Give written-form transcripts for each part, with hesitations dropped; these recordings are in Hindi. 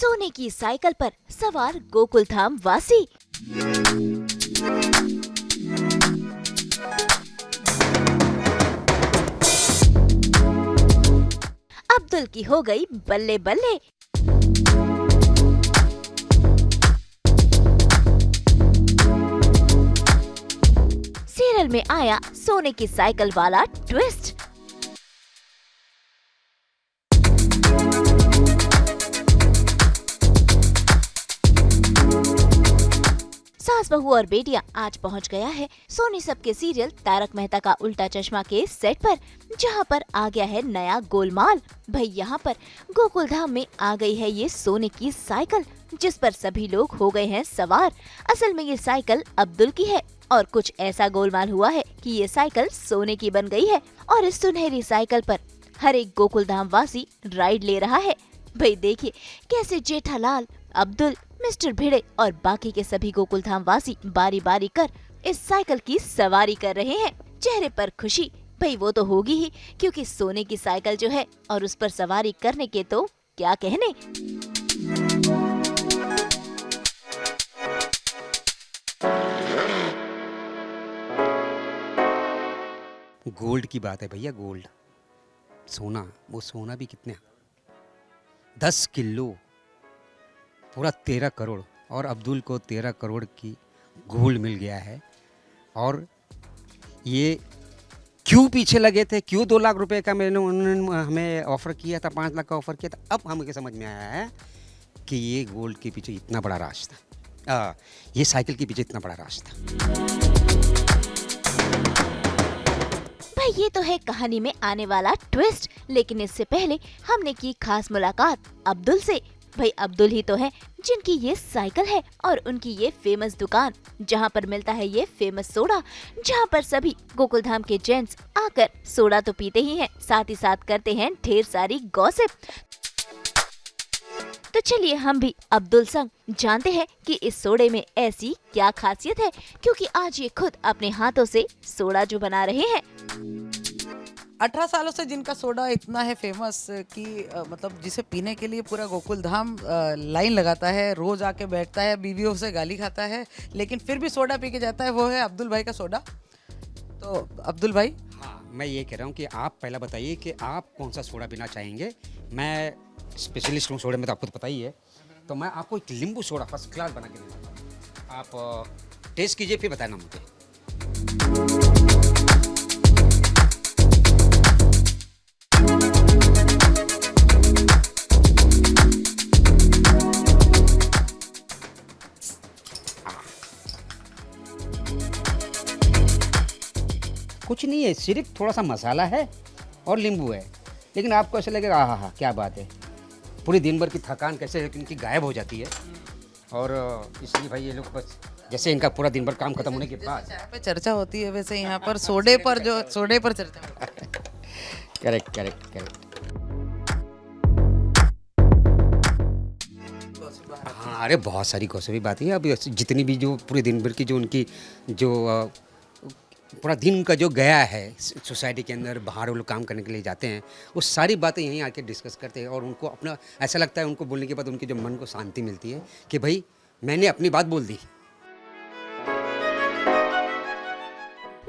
सोने की साइकिल पर सवार गोकुल धाम वासी। अब्दुल की हो गई बल्ले बल्ले। सीरियल में आया सोने की साइकिल वाला ट्विस्ट। सास बहू और बेटियां आज पहुंच गया है सोनी सब के सीरियल तारक मेहता का उल्टा चश्मा के सेट पर, जहां पर आ गया है नया गोलमाल। भाई यहाँ पर गोकुल धाम में आ गई है ये सोने की साइकिल, जिस पर सभी लोग हो गए हैं सवार। असल में ये साइकिल अब्दुल की है और कुछ ऐसा गोलमाल हुआ है कि ये साइकिल सोने की बन गई है और इस सुनहरी साइकिल पर हर एक गोकुल धाम वासी राइड ले रहा है। भाई देखिए कैसे जेठालाल, अब्दुल, मिस्टर भिड़े और बाकी के सभी गोकुल धाम वासी बारी बारी कर इस साइकिल की सवारी कर रहे हैं। चेहरे पर खुशी भाई वो तो होगी ही, क्योंकि सोने की साइकिल जो है और उस पर सवारी करने के तो क्या कहने। गोल्ड की बात है भैया, गोल्ड सोना, वो सोना भी कितना 10 किलो, पूरा 13 करोड़। और अब्दुल को 13 करोड़ की गोल्ड मिल गया है। और ये क्यों पीछे लगे थे, क्यों 2 लाख रुपए का मैंने उन्होंने हमें ऑफर किया था, 5 लाख का ऑफर किया था, अब हमें समझ में आया है कि ये गोल्ड के पीछे इतना बड़ा राज था, ये साइकिल के पीछे इतना बड़ा राज था। भाई ये तो है कहानी में आने वाला ट्विस्ट, लेकिन इससे पहले हमने की खास मुलाकात अब्दुल से। भाई अब्दुल ही तो है जिनकी ये साइकिल है और उनकी ये फेमस दुकान, जहाँ पर मिलता है ये फेमस सोडा, जहाँ पर सभी गोकुल धाम के जेंट्स आकर सोडा तो पीते ही हैं, साथ ही साथ करते हैं ढेर सारी गॉसिप। तो चलिए हम भी अब्दुल संग जानते हैं कि इस सोडे में ऐसी क्या खासियत है, क्योंकि आज ये खुद अपने हाथों से सोडा जो बना रहे हैं। 18 सालों से जिनका सोडा इतना है फेमस कि मतलब जिसे पीने के लिए पूरा गोकुल धाम लाइन लगाता है, रोज आके बैठता है, बीवियों से गाली खाता है, लेकिन फिर भी सोडा पी के जाता है, वो है अब्दुल भाई का सोडा। तो अब्दुल भाई, हाँ, मैं ये कह रहा हूँ कि आप पहला बताइए कि आप कौन सा सोडा पीना चाहेंगे। मैं स्पेशलिस्ट हूँ सोडे में, तो आपको तो पता ही है। तो मैं आपको एक नींबू सोडा फर्स्ट क्लास बना के देता हूँ, आप टेस्ट कीजिए फिर बताना मुझे। कुछ नहीं है, सिर्फ थोड़ा सा मसाला है और नींबू है, लेकिन आपको ऐसा लगेगा हाँ हाँ क्या बात है, पूरी दिन भर की थकान कैसे इनकी गायब हो जाती है। और इसलिए भाई ये लोग बस जैसे इनका पूरा दिन भर काम खत्म होने के बाद चाय पे चर्चा होती है, वैसे यहाँ पर सोडे पर चर्चा होती है। Correct correct correct. हाँ, अरे बहुत सारी गॉसिप बातें हैं। अब जितनी भी जो पूरे दिन भर की जो उनकी जो पूरा दिन का जो गया है सोसाइटी के अंदर, बाहर वो लोग काम करने के लिए जाते हैं, वो सारी बातें यहीं आके डिस्कस करते हैं। और उनको अपना ऐसा लगता है, उनको बोलने के बाद उनके जो मन को शांति मिलती है कि भाई मैंने अपनी बात बोल दी।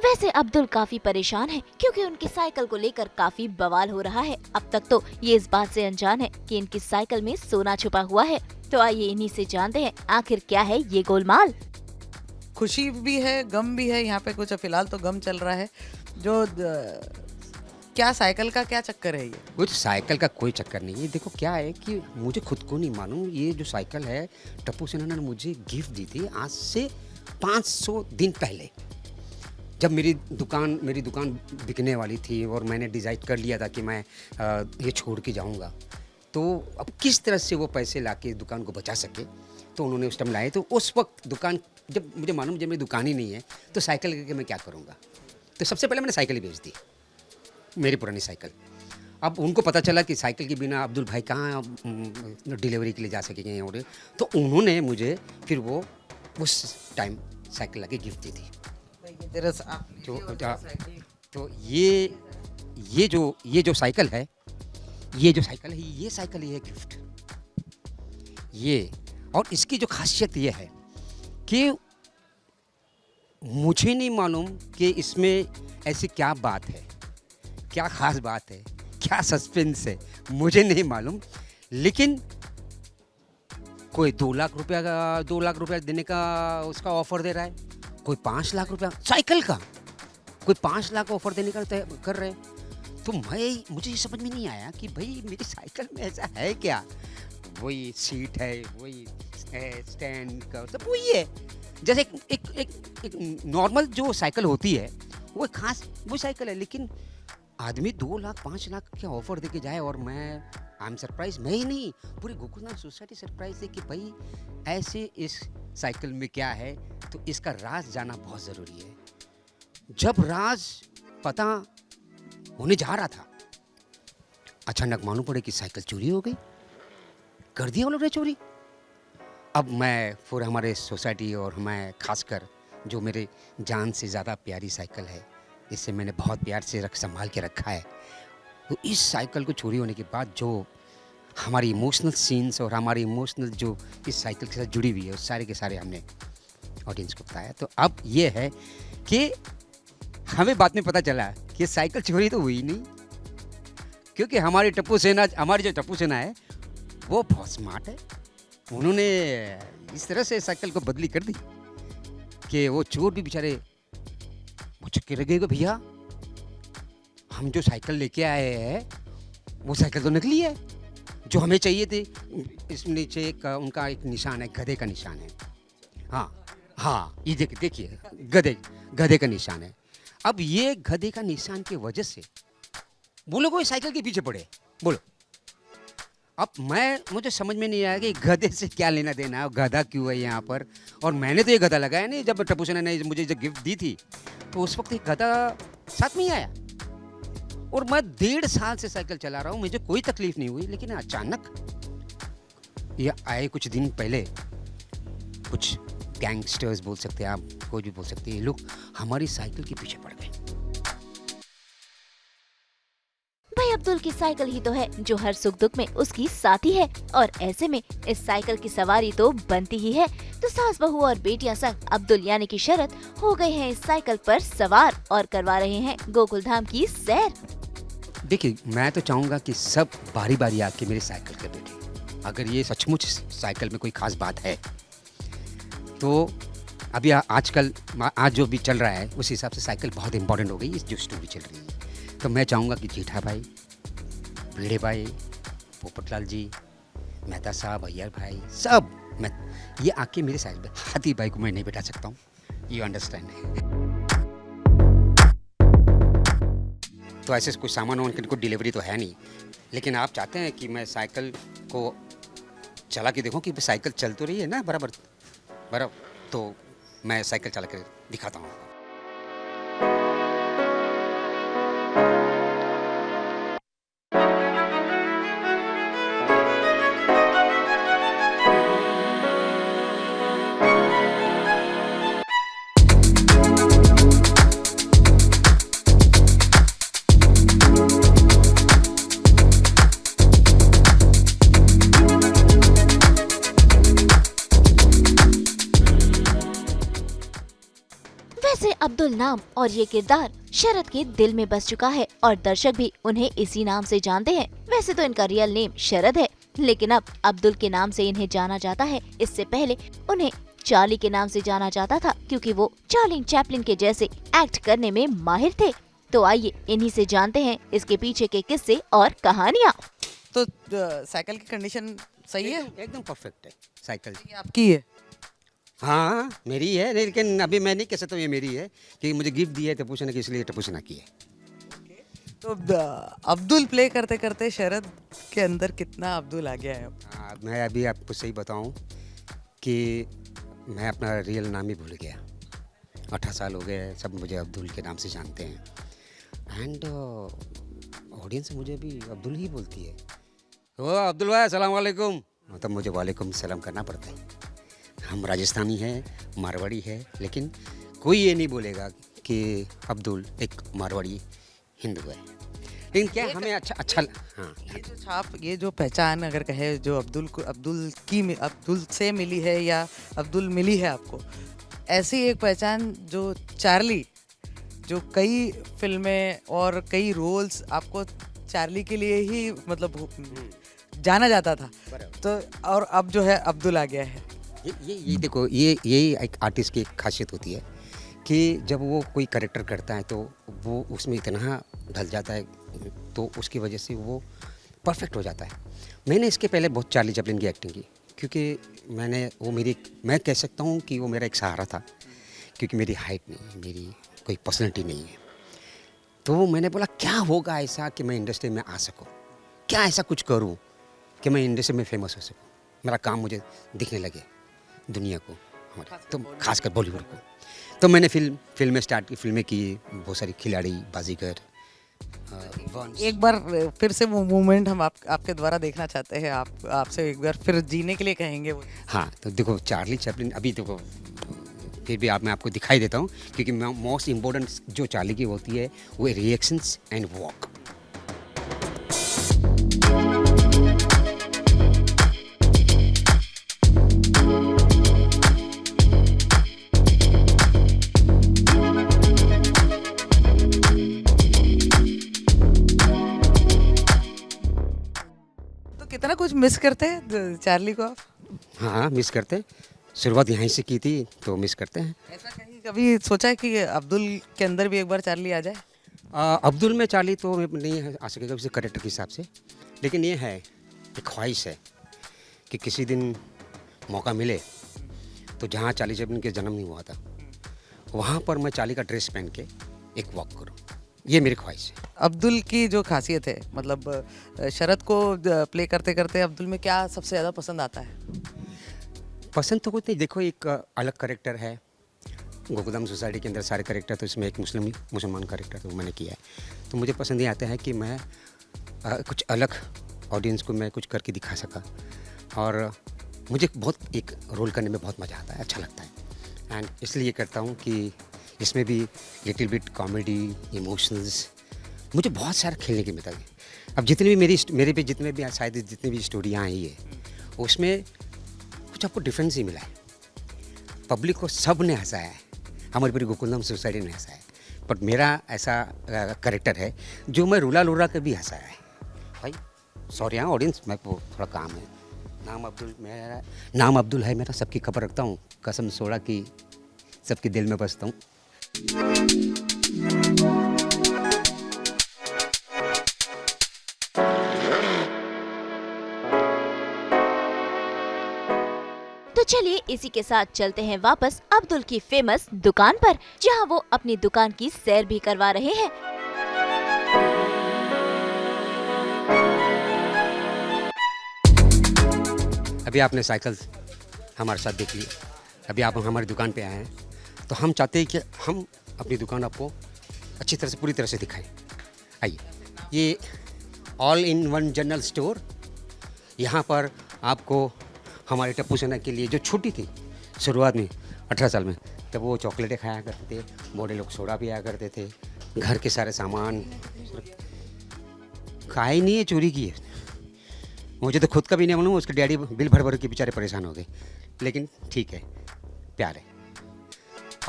वैसे अब्दुल काफी परेशान है क्योंकि उनकी साइकिल को लेकर काफी बवाल हो रहा है। अब तक तो ये इस बात से अनजान है कि इनकी साइकिल में सोना छुपा हुआ है। तो आइए इन्हीं से जानते हैं आखिर क्या है ये गोलमाल। खुशी भी है, गम भी है, यहाँ पे कुछ फिलहाल तो गम चल रहा है। जो क्या साइकिल का क्या चक्कर है ये? कुछ साइकिल का कोई चक्कर नहीं है। देखो क्या है कि मुझे खुद को नहीं मालूम, ये जो साइकिल है टप्पू सेना ने मुझे गिफ्ट दी थी आज से 500 दिन पहले, जब मेरी दुकान बिकने वाली थी और मैंने डिसाइड कर लिया था कि मैं ये छोड़ के जाऊंगा। तो अब किस तरह से वो पैसे लाके दुकान को बचा सके, तो उन्होंने उस टाइम लाए। तो उस वक्त दुकान, जब मुझे मालूम जब मेरी दुकान ही नहीं है तो साइकिल लेके मैं क्या करूँगा, तो सबसे पहले मैंने साइकिल ही बेच दी, मेरी पुरानी साइकिल। अब उनको पता चला कि साइकिल के बिना अब्दुल भाई कहाँ डिलीवरी के लिए जा सकेंगे और, तो उन्होंने मुझे फिर वो उस टाइम साइकिल ला के गिफ्ट दी थी। तो ये जो साइकिल है, ये साइकिल है गिफ्ट। ये, और इसकी जो खासियत ये है कि मुझे नहीं मालूम कि इसमें ऐसी क्या बात है, क्या ख़ास बात है, क्या सस्पेंस है, मुझे नहीं मालूम। लेकिन कोई 2 लाख रुपया देने का उसका ऑफ़र दे रहा है, कोई 5 लाख रुपया साइकिल का, कोई 5 लाख ऑफ़र देने का तय कर रहे हैं। तो मुझे ये समझ में नहीं आया कि भाई मेरी साइकिल में ऐसा है क्या। वही सीट है, वही स्टैंड का सब वही है, जैसे एक नॉर्मल जो साइकिल होती है वो खास वो साइकिल है। लेकिन आदमी 2 लाख 5 लाख के ऑफर दे के जाए, और आई एम सरप्राइज, मैं ही नहीं पूरी गोकुलधाम सोसाइटी सरप्राइज है कि भाई ऐसे इस साइकिल में क्या है। तो इसका राज जाना बहुत ज़रूरी है। जब राज पता होने जा रहा था, अचानक मालूम पड़े कि साइकिल चोरी हो गई, कर दिया वो लोग ने चोरी। अब मैं पूरे हमारे सोसाइटी और मैं खासकर जो मेरे जान से ज़्यादा प्यारी साइकिल है, इसे मैंने बहुत प्यार से संभाल के रखा है, तो इस साइकिल को चोरी होने के बाद जो हमारी इमोशनल सीन्स और हमारी इमोशनल जो इस साइकिल के साथ जुड़ी हुई है, उस सारे के सारे हमने ऑडियंस को बताया। तो अब ये है कि हमें बाद में पता चला कि साइकिल चोरी तो हुई नहीं, क्योंकि हमारी जो टप्पू सेना है वो बहुत स्मार्ट है। उन्होंने इस तरह से साइकिल को बदली कर दी कि वो चोर भी बेचारे वो चक्के लगे कि भैया हम जो साइकिल लेके आए हैं वो साइकिल तो नकली है, जो हमें चाहिए थी। इस नीचे उनका एक निशान है, गधे का निशान है। हाँ, ये देखिए गधे का निशान है। अब ये गधे का निशान की वजह से बोलो कोई साइकिल के पीछे पड़े, बोलो। अब मुझे समझ में नहीं आया कि गधे से क्या लेना देना है, गधा क्यों है यहाँ पर। और मैंने तो ये गधा लगाया नहीं। जब टप्पू सेना ने मुझे जब गिफ्ट दी थी तो उस वक्त एक गधा साथ में ही आया, और मैं 1.5 साल से साइकिल चला रहा हूँ, मुझे कोई तकलीफ नहीं हुई। लेकिन अचानक ये आए कुछ दिन पहले, कुछ गैंगस्टर्स बोल सकते हैं आप, कोई भी बोल सकते हैं, ये लोग हमारी साइकिल के पीछे पड़ गए। भाई अब्दुल की साइकिल ही तो है जो हर सुख दुख में उसकी साथी है, और ऐसे में इस साइकिल की सवारी तो बनती ही है। तो सास बहू और बेटियां संग अब्दुल यानी कि शरद हो गए हैं इस साइकिल पर सवार और करवा रहे हैं गोकुलधाम की सैर। देखिए, मैं तो चाहूँगा कि सब बारी बारी आके मेरी साइकिल पे बैठे। अगर ये सचमुच साइकिल में कोई खास बात है तो अभी आजकल आज जो भी चल रहा है उस हिसाब से साइकिल बहुत इंपॉर्टेंट हो गई, इस जो स्टोरी चल रही है। तो मैं चाहूँगा कि जेठा भाई, भिड़े भाई, पोपटलाल जी, मेहता साहब, अय्यर भाई, सब मैं ये आके मेरे साइड पे, हाथी भाई को मैं नहीं बैठा सकता हूँ, यू अंडरस्टैंड। तो ऐसे कुछ सामान उनको डिलीवरी तो है नहीं, लेकिन आप चाहते हैं कि मैं साइकिल को चला के देखूं कि साइकिल चल तो रही है ना बराबर, तो मैं साइकिल चला कर दिखाता हूँ। वैसे अब्दुल नाम और ये किरदार शरद के दिल में बस चुका है, और दर्शक भी उन्हें इसी नाम से जानते हैं। वैसे तो इनका रियल नेम शरद है, लेकिन अब अब्दुल के नाम से इन्हें जाना जाता है। इससे पहले उन्हें चार्ली के नाम से जाना जाता था, क्योंकि वो चार्ली चैपलिन के जैसे एक्ट करने में माहिर थे। तो आइए इन्हीं से जानते हैं इसके पीछे के किस्से और कहानियाँ। तो साइकिल की कंडीशन सही है? एकदम परफेक्ट है साइकिल। ये आपकी है? हाँ, मेरी है, लेकिन अभी मैं नहीं कह सकता ये मेरी है, क्योंकि मुझे गिफ्ट दी है टप्पू सेना की, इसलिए टप्पू सेना की है। तो अब्दुल प्ले करते करते शरद के अंदर कितना अब्दुल आ गया है? हाँ, मैं अभी आपको सही बताऊं कि मैं अपना रियल नाम ही भूल गया। 18 साल हो गए, सब मुझे अब्दुल के नाम से जानते हैं, एंड ऑडियंस मुझे भी अब्दुल ही बोलती है। ओ अब्दुल भाई अस्सलाम वालेकुम, तब मुझे वालेकुम सलाम करना पड़ता है। हम राजस्थानी हैं, मारवाड़ी है, लेकिन कोई ये नहीं बोलेगा कि अब्दुल एक मारवाड़ी हिंदू है। लेकिन क्या है, हमें अच्छा हाँ ये जो छाप, ये जो पहचान अगर कहे जो अब्दुल से मिली है या अब्दुल मिली है आपको, ऐसी एक पहचान जो चार्ली, जो कई फिल्में और कई रोल्स आपको चार्ली के लिए ही मतलब जाना जाता था, तो और अब जो है अब्दुल आ गया है। ये देखो, यही एक आर्टिस्ट की एक खासियत होती है कि जब वो कोई कैरेक्टर करता है तो वो उसमें इतना ढल जाता है, तो उसकी वजह से वो परफेक्ट हो जाता है। मैंने इसके पहले बहुत चार्ली चैपलिन की एक्टिंग की, क्योंकि मैं कह सकता हूँ कि वो मेरा एक सहारा था, क्योंकि मेरी हाइट नहीं है, मेरी कोई पर्सनैलिटी नहीं है। तो मैंने बोला क्या होगा ऐसा कि मैं इंडस्ट्री में आ सकूँ, क्या ऐसा कुछ करूँ कि मैं इंडस्ट्री में फेमस हो सकूँ, मेरा काम मुझे दिखने लगे दुनिया को, हमारे तो खासकर बॉलीवुड को। तो मैंने फिल्में स्टार्ट की, फिल्में की, बहुत सारी खिलाड़ी, बाजीगर, एक बार फिर से वो मोमेंट हम आपके द्वारा देखना चाहते हैं, आपसे एक बार फिर जीने के लिए कहेंगे वो। हाँ, तो देखो चार्ली चैपलिन, अभी देखो फिर भी मैं आपको दिखाई देता हूँ, क्योंकि मोस्ट इम्पोर्टेंट जो चार्ली की होती है वो रिएक्शंस एंड वॉक। तो कितना कुछ मिस करते हैं चार्ली को आप? हाँ, मिस करते हैं, शुरुआत यहीं से की थी तो मिस करते हैं। ऐसा कहीं कभी सोचा है कि अब्दुल के अंदर भी एक बार चार्ली आ जाए? अब्दुल में चार्ली तो नहीं आ सकेगा उसी करेक्टर के हिसाब से, लेकिन ये है, एक ख्वाहिश है कि किसी दिन मौका मिले तो जहाँ चार्ली चैपलिन के जन्म नहीं हुआ था, वहाँ पर मैं चार्ली का ड्रेस पहन के एक वॉक करूँ, ये मेरी ख्वाहिश है। अब्दुल की जो खासियत है, मतलब शरद को प्ले करते करते अब्दुल में क्या सबसे ज़्यादा पसंद आता है? पसंद तो कुछ नहीं, देखो एक अलग करेक्टर है, गोकुलधाम सोसाइटी के अंदर सारे करेक्टर, तो इसमें एक मुसलमान करेक्टर तो मैंने किया है, तो मुझे पसंद ये आता है कि मैं कुछ अलग ऑडियंस को मैं कुछ करके दिखा सका, और मुझे बहुत एक रोल करने में बहुत मज़ा आता है, अच्छा लगता है, एंड इसलिए करता हूँ कि इसमें भी लिटिल बिट कॉमेडी, इमोशंस, मुझे बहुत सारा खेलने की मिलता है। अब जितनी भी मेरे पे जितने भी शायद जितनी भी स्टोरियाँ आई है, उसमें कुछ आपको डिफरेंस ही मिला है। पब्लिक को सब ने हंसाया है, हमारी पूरी गोकुलधाम सोसाइटी ने हंसाया है, बट मेरा ऐसा करेक्टर है जो मैं रुला लुरा के भी हंसाया है। भाई सॉरी हाँ ऑडियंस, मैं वो थोड़ा काम है। नाम अब्दुल है मेरा, सबकी खबर रखता हूँ, कसम सोड़ा की सबके दिल में बसता हूँ। तो चलिए इसी के साथ चलते हैं वापस अब्दुल की फेमस दुकान पर, जहां वो अपनी दुकान की सैर भी करवा रहे हैं। अभी आपने साइकिल हमारे साथ देख ली, अभी आप हमारी दुकान पे आए हैं, तो हम चाहते हैं कि हम अपनी दुकान आपको अच्छी तरह से, पूरी तरह से दिखाएं। आइए, ये all in one general store, यहाँ पर आपको हमारे टप्पू सेना के लिए जो छोटी थी शुरुआत में 18 साल में, तब वो चॉकलेटें खाया करते थे, बड़े लोग सोडा पिया करते थे, घर के सारे सामान खाए नहीं है, चोरी की है। मुझे तो खुद का भी नहीं मालूम, उसके डैडी बिल भर भर के बेचारे परेशान हो गए, लेकिन ठीक है, प्यार है।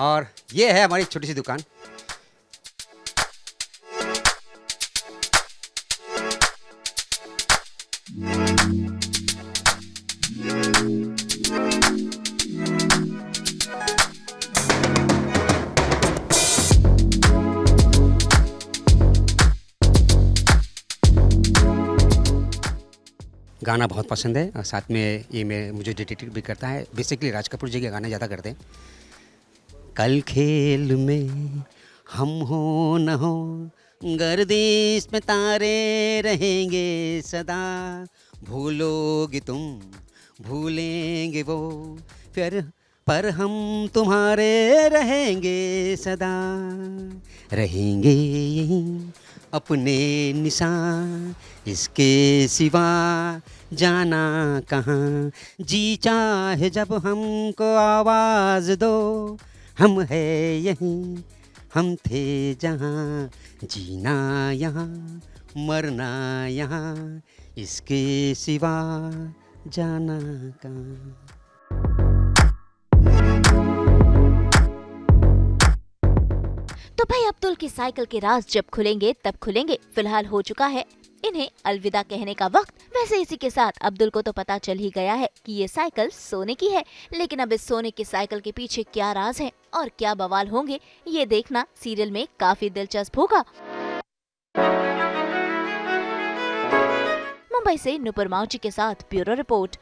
और ये है हमारी छोटी सी दुकान। गाना बहुत पसंद है, और साथ में ये मुझे डेडिकेट भी करता है। बेसिकली राज कपूर जी के गाने ज़्यादा करते हैं। कल खेल में हम हो न हो, गर्दिश में तारे रहेंगे सदा, भूलोगे तुम भूलेंगे वो, फिर पर हम तुम्हारे रहेंगे सदा, रहेंगे यहीं अपने निशान, इसके सिवा जाना कहाँ, जी चाहे जब हमको आवाज़ दो, हम है यहीं हम थे जहाँ, जीना यहाँ, मरना यहाँ, इसके सिवा जाना कहाँ। तो भाई अब्दुल की साइकिल के राज जब खुलेंगे तब खुलेंगे। फिलहाल हो चुका है इन्हें अलविदा कहने का वक्त। वैसे इसी के साथ अब्दुल को तो पता चल ही गया है कि ये साइकिल सोने की है, लेकिन अब इस सोने की साइकिल के पीछे क्या राज है और क्या बवाल होंगे, ये देखना सीरियल में काफी दिलचस्प होगा। मुंबई से नुपुर माउची के साथ ब्यूरो रिपोर्ट।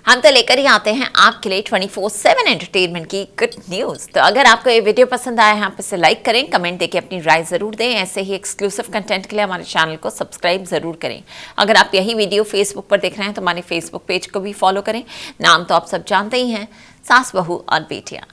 हम तो लेकर ही आते हैं आपके लिए 24/7 एंटरटेनमेंट की गुड न्यूज़। तो अगर आपको ये वीडियो पसंद आया है, आप इसे लाइक करें, कमेंट देके अपनी राय ज़रूर दें। ऐसे ही एक्सक्लूसिव कंटेंट के लिए हमारे चैनल को सब्सक्राइब ज़रूर करें। अगर आप यही वीडियो फेसबुक पर देख रहे हैं तो हमारे फेसबुक पेज को भी फॉलो करें। नाम तो आप सब जानते ही हैं, सास बहू और बेटियाँ।